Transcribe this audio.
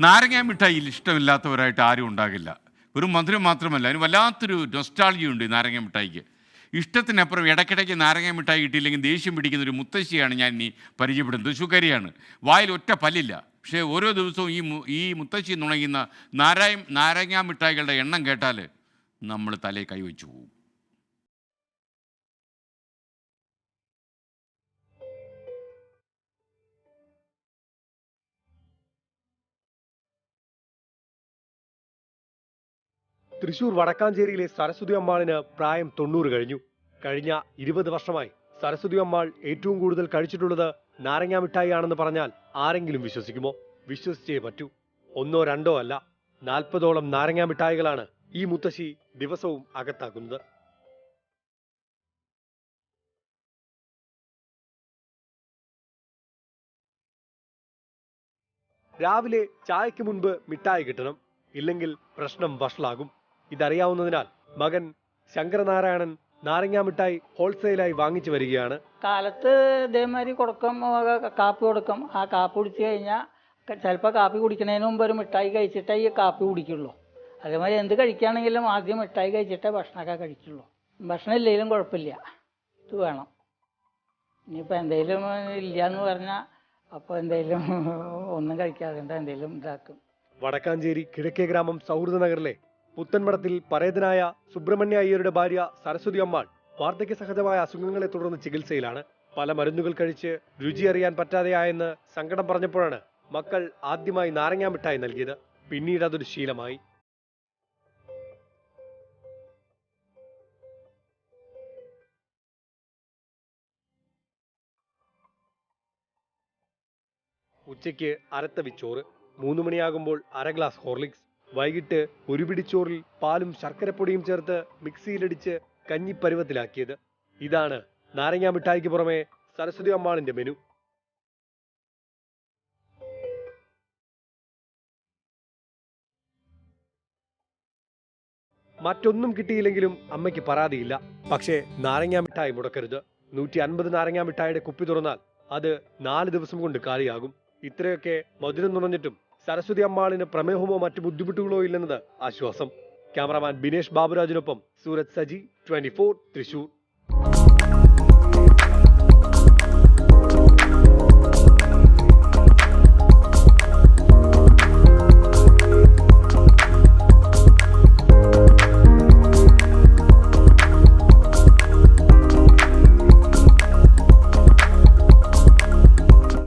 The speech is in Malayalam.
നാരങ്ങ മിഠായിയിൽ ഇഷ്ടമില്ലാത്തവരായിട്ട് ആരും ഉണ്ടാകില്ല. ഒരു മധുരം മാത്രമല്ല, അതിന് വല്ലാത്തൊരു നൊസ്റ്റാൾജിയുണ്ട് ഈ നാരങ്ങ മിഠായിക്ക്. ഇഷ്ടത്തിനപ്പുറം ഇടയ്ക്കിടയ്ക്ക് നാരങ്ങ മിഠായി കിട്ടിയില്ലെങ്കിൽ ദേഷ്യം പിടിക്കുന്ന ഒരു മുത്തശ്ശിയാണ് ഞാൻ ഇനി പരിചയപ്പെടുന്നത്. തൃശ്ശൂക്കാരിയാണ്. വായിൽ ഒറ്റ പല്ലില്ല. പക്ഷേ ഓരോ ദിവസവും ഈ മുത്തശ്ശി നുണയുന്ന നാരങ്ങ മിഠായികളുടെ എണ്ണം കേട്ടാൽ നമ്മൾ തലയിൽ കൈവച്ചു പോകും. തൃശൂർ വടക്കാഞ്ചേരിയിലെ സരസ്വതി അമ്മാളിന് പ്രായം 90 കഴിഞ്ഞു. കഴിഞ്ഞ 20 വർഷമായി സരസ്വതി അമ്മാൾ ഏറ്റവും കൂടുതൽ കഴിച്ചിട്ടുള്ളത് നാരങ്ങാ മിഠായിയാണെന്ന് പറഞ്ഞാൽ ആരെങ്കിലും വിശ്വസിക്കുമോ? വിശ്വസിച്ചേ പറ്റൂ. ഒന്നോ രണ്ടോ അല്ല, 40ഓളം നാരങ്ങാ മിഠായികളാണ് ഈ മുത്തശ്ശി ദിവസവും അകത്താക്കുന്നത്. രാവിലെ ചായയ്ക്ക് മുൻപ് മിഠായി കിട്ടണം, ഇല്ലെങ്കിൽ പ്രശ്നം വഷളാകും. ഇതറിയാവുന്നതിനാൽ മകൻ ശങ്കരനാരായണൻ നാരങ്ങാ മിഠായി ഹോൾസെയിലായി വാങ്ങിച്ചു വരികയാണ്. കാലത്ത് ഇതേമാതിരി കൊടുക്കും, കാപ്പി കൊടുക്കും. ആ കാപ്പി കുടിച്ചു കഴിഞ്ഞാൽ ചിലപ്പോൾ കാപ്പി കുടിക്കുന്നതിന് മുമ്പ് ഒരു മിഠായി കഴിച്ചിട്ടേ ഈ കാപ്പി കുടിക്കുള്ളൂ. അതേമാതിരി എന്ത് കഴിക്കുകയാണെങ്കിലും ആദ്യം മിഠായി കഴിച്ചിട്ടേ ഭക്ഷണമൊക്കെ കഴിക്കുള്ളൂ. ഭക്ഷണം ഇല്ലെങ്കിലും കുഴപ്പമില്ല, ഇത് വേണം. ഇനിയിപ്പോൾ എന്തെങ്കിലും ഇല്ല എന്ന് പറഞ്ഞാൽ അപ്പോൾ എന്തെങ്കിലും ഒന്നും കഴിക്കാതെ എന്തെങ്കിലും ഇതാക്കും. വടക്കാഞ്ചേരി കിഴക്കേ ഗ്രാമം സൗഹൃദ നഗറിലെ പുത്തൻമടത്തിൽ പരേതനായ സുബ്രഹ്മണ്യ അയ്യരുടെ ഭാര്യ സരസ്വതി അമ്മാൾ വാർദ്ധക്യ സഹജമായ അസുഖങ്ങളെ തുടർന്ന് ചികിത്സയിലാണ്. പല മരുന്നുകൾ കഴിച്ച് രുചി അറിയാൻ പറ്റാതെയായെന്ന് സങ്കടം പറഞ്ഞപ്പോഴാണ് മക്കൾ ആദ്യമായി നാരങ്ങാ മിഠായി നൽകിയത്. പിന്നീട് അതൊരു ശീലമായി. ഉച്ചയ്ക്ക് അരത്തവി ചോറ്, 3 മണിയാകുമ്പോൾ അര ഗ്ലാസ് ഹോർലിക്സ്, വൈകിട്ട് ഒരു പിടിച്ചോറിൽ പാലും ശർക്കരപ്പൊടിയും ചേർത്ത് മിക്സിയിലടിച്ച് കഞ്ഞിപ്പരുവത്തിലാക്കിയത്. ഇതാണ് നാരങ്ങാ മിഠായിക്ക് പുറമെ സരസ്വതി അമ്മാളിന്റെ മെനു. മറ്റൊന്നും കിട്ടിയില്ലെങ്കിലും അമ്മയ്ക്ക് പരാതിയില്ല. പക്ഷേ നാരങ്ങാ മിഠായി മുടക്കരുത്. 150 നാരങ്ങാ മിഠായിയുടെ കുപ്പി തുറന്നാൽ അത് 4 ദിവസം കൊണ്ട് കാലിയാകും. ഇത്രയൊക്കെ മധുരം നുണഞ്ഞിട്ടും സരസ്വതി അമ്മാളിന് പ്രമേഹമോ മറ്റു ബുദ്ധിമുട്ടുകളോ ഇല്ലെന്നത് ആശ്വാസം. ക്യാമറാമാൻ ബിനേഷ് ബാബുരാജിനൊപ്പം സൂരജ് സജി, 24 തൃശൂർ.